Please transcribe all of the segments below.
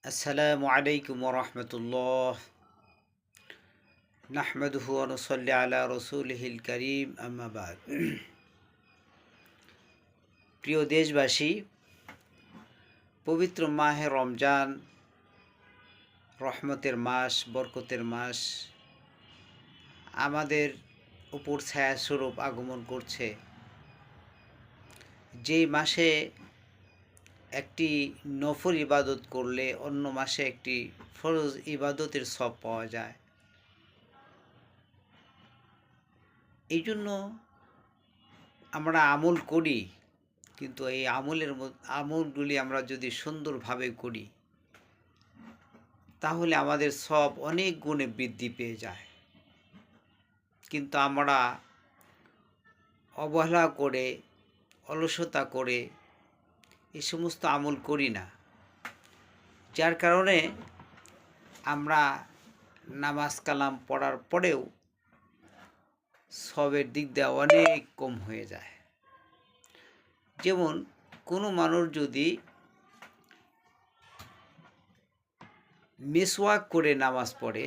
আসসালামু আলাইকুম ওরহমতুল্লাহ নাহমাদুহু ওয়া নুসাল্লি আলা রাসূলিহিল কারীম আম্মা বাদ। প্রিয় দেশবাসী, পবিত্র মাহে রমজান রহমতের মাস, বরকতের মাস আমাদের উপর ছায়াস্বরূপ আগমন করছে। যেই মাসে একটি নফল ইবাদত করলে অন্য মাসে একটি ফরজ ইবাদতের সওয়াব পাওয়া যায়। এই জন্য আমরা আমল করি, কিন্তু এই আমলগুলি আমরা যদি সুন্দরভাবে করি তাহলে আমাদের সব অনেক গুণে বৃদ্ধি পেয়ে যায়। কিন্তু আমরা অবহেলা করে, অলসতা করে এই সমস্ত আমল করি না, যার কারণে আমরা নামাজ কালাম পড়ার পরেও সবের দিক দিয়ে অনেক কম হয়ে যায়। যেমন কোনো মানুষ যদি মিসওয়াক করে নামাজ পড়ে,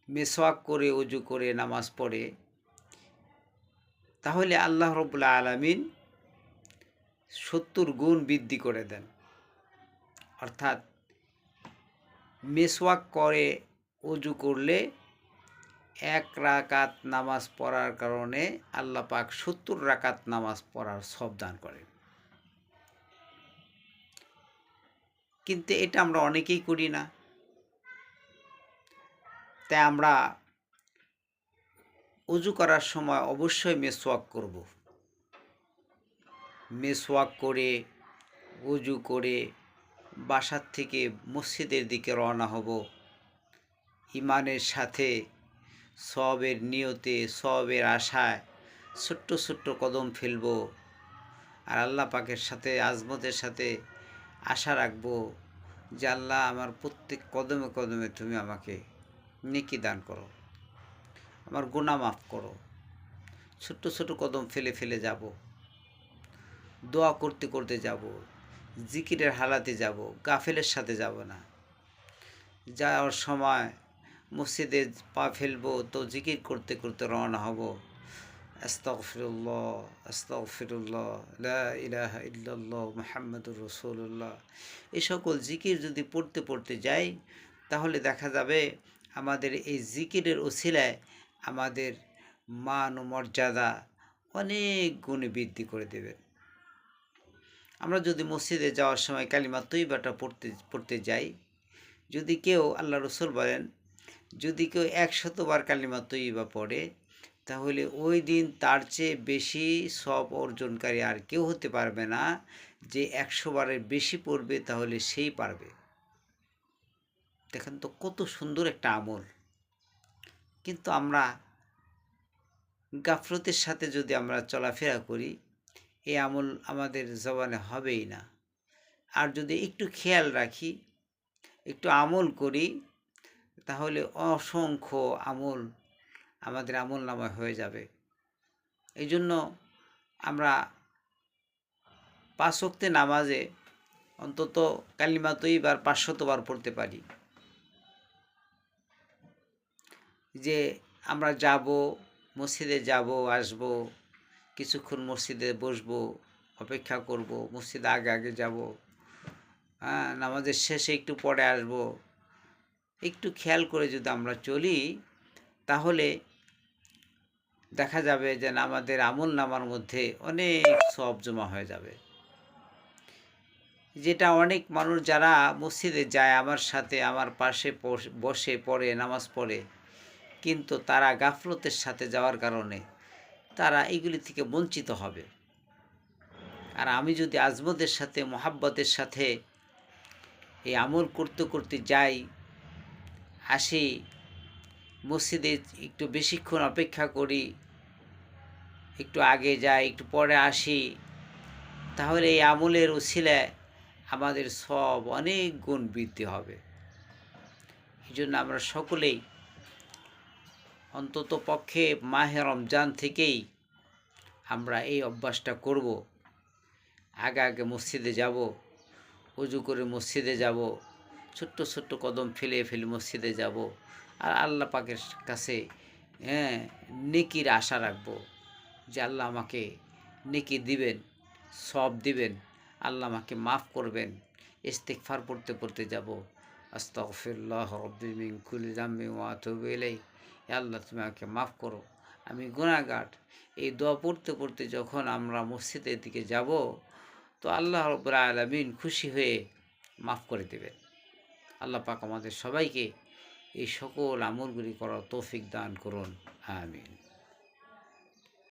মিসওয়াক করে ওযু করে নামাজ পড়ে, তাহলে আল্লাহ রাব্বুল আলামিন 70 গুণ বৃদ্ধি করে দেন। অর্থাৎ মিসওয়াক করে ওযু করলে 1 রাকাত নামাজ পড়ার কারণে আল্লাহ পাক 70 রাকাত নামাজ পড়ার সওয়াব দান করেন। কিন্তু এটা আমরা অনেকেই করি না। তাই আমরা ওযু করার সময় অবশ্যই মিসওয়াক করব। মিসওয়াক করে ওযু করে বাসার থেকে মসজিদের দিকে রওনা হব, ইমানের সাথে, সওয়াবের নিয়তে, সওয়াবের আশায় ছোট্ট ছোট্ট কদম ফেলব। আর আল্লাহ পাকের সাথে, আজমতের সাথে আশা রাখব যে আল্লাহ, আমার প্রত্যেক কদমে কদমে তুমি আমাকে নেকি দান করো, আমার গুনাহ মাফ করো। ছোট্ট ছোট কদম ফেলে ফেলে যাব, দোয়া করতে করতে যাব, জিকিরের হালাতে যাব, গাফেলের সাথে যাব না। যাওয়ার সময় মসজিদে পা ফেলবো তো জিকির করতে করতে রওনা হব, আস্তাগফিরুল্লাহ আস্তাগফিরুল্লাহ লা ইলাহা ইল্লাল্লাহ মুহাম্মাদুর রাসূলুল্লাহ। এই সকল জিকির যদি পড়তে পড়তে যাই তাহলে দেখা যাবে আমাদের এই জিকিরের ওসিলায় আমাদের মান ও মর্যাদা অনেক গুণে বৃদ্ধি করে দেবে। আমরা যদি মসজিদে যাওয়ার সময় কালিমা তৈয়বাটা পড়তে যাই, যদি কেউ, আল্লাহ রসুল বলেন, যদি কেউ 100 বার কালিমা তৈয়বা পড়ে তাহলে ওই দিন তার চেয়ে বেশি সওয়াব অর্জনকারী আর কেউ হতে পারবে না। যে 100 বারের বেশি পড়বে তাহলে সেই পারবে। দেখেন তো কত সুন্দর একটা আমল। কিন্তু আমরা গাফলতের সাথে যদি আমরা চলাফেরা করি, এই আমল আমাদের জবানে হবেই না। আর যদি একটু খেয়াল রাখি, একটু আমল করি, তাহলে অসংখ্য আমল আমাদের আমল নামায় হয়ে যাবে। এই জন্য আমরা 5 ওয়াক্তে নামাজে অন্তত কালিমা তৈয়বা 500 বার পড়তে পারি। যে আমরা যাব, মসজিদে যাব, আসব, কিছুক্ষণ মসজিদে বসবো, অপেক্ষা করব, মসজিদে আগে আগে যাব, নামাজের শেষে একটু পরে আসব, একটু খেয়াল করে যদি আমরা চলি তাহলে দেখা যাবে যে আমাদের আমল নামার মধ্যে অনেক সওয়াব জমা হয়ে যাবে। যেটা অনেক মানুষ যারা মসজিদে যায় আমার সাথে, আমার পাশে বসে পড়ে, নামাজ পড়ে, কিন্তু তারা গাফলতের সাথে যাওয়ার কারণে তারা এগুলি থেকে বঞ্চিত হবে। আর আমি যদি আজমতের সাথে, মোহাব্বতের সাথে এই আমল করতে করতে যাই, আসি, মসজিদে একটু বেশিক্ষণ অপেক্ষা করি, একটু আগে যাই, একটু পরে আসি, তাহলে এই আমলের উসিলায় আমাদের সব অনেক গুণ বৃদ্ধি হবে। এই জন্য আমরা সকলেই অন্তত পক্ষে মাহে রমজান থেকেই আমরা এই অভ্যাসটা করব। আগে আগে মসজিদে যাব, ওযু করে মসজিদে যাব, ছোট্ট ছোট্ট কদম ফেলে ফেলে মসজিদে যাব, আর আল্লাহ পাকের কাছে নেকির আশা রাখবো যে আল্লাহ আমাকে নেকি দিবেন, সব দিবেন, আল্লাহ আমাকে মাফ করবেন। ইস্তিগফার পড়তে পড়তে যাব, আস্তাগফিরুল্লাহ রাব্বি মিন কুল্লি যামবিন ওয়া আতুবু ইলাইহি, আল্লাহ তুমি আমাকে মাফ করো, আমি গুনাহগার। এই দোয়া পড়তে পড়তে যখন আমরা মসজিদের দিকে যাব, তো আল্লাহ রাব্বুল আলামিন খুশি হয়ে মাফ করে দেবেন। আল্লাহ পাক আমাদের সবাইকে এই সকল আমলগুলি করার তৌফিক দান করুন, আমিন।